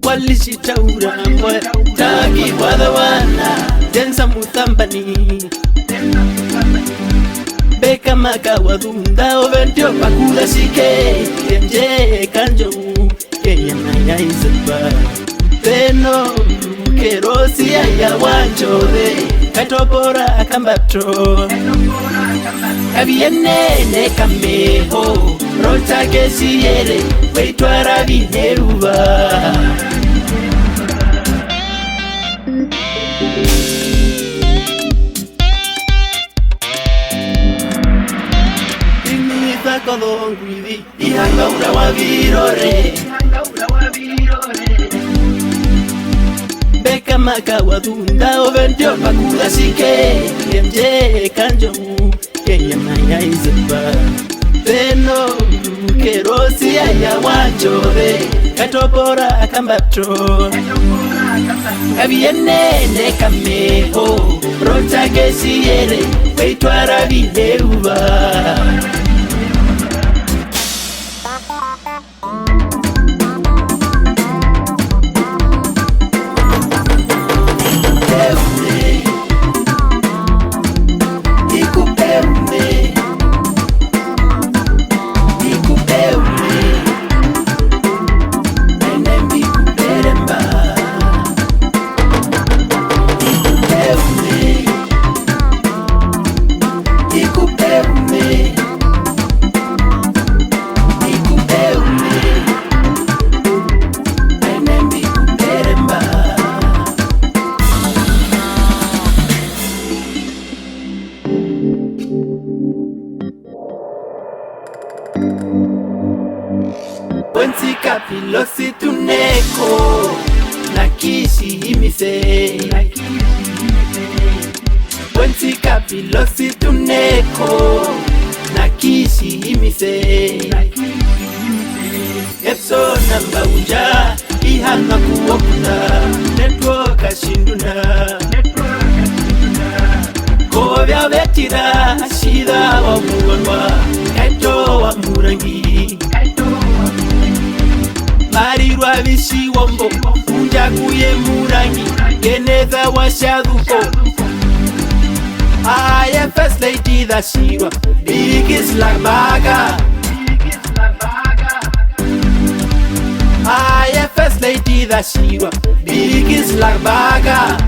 walishi taura mwe taki wadawana jensa mutambani beka maka wadunda oventio pakula shike kenje kanjo kenya naya izaba Beno kerosi ya wanjode katopora akambato kabienene kameho rota kesiere weitwara biheruba Imita kodongwidi ihanga wa virore Beka maka wadunda oventio pakula shike kenje kanjo kenya maya izaba Beno kerosi ya wanjode katopora akambato kabienene kameho rota kesiere weitwara biheruba Wensi kapilosi tuneko nakishi imise Wensi kapilosi tuneko nakishi imise Epso namba uja ihanga kuwakuna network ashinduna Kovya vetira shida wa muwanwa kaito wa murangi Marirwa bishi wombo unja kuye murangi geneza wa shaduko I first lady that shiwa big is like baga I first lady that shiwa big is like baga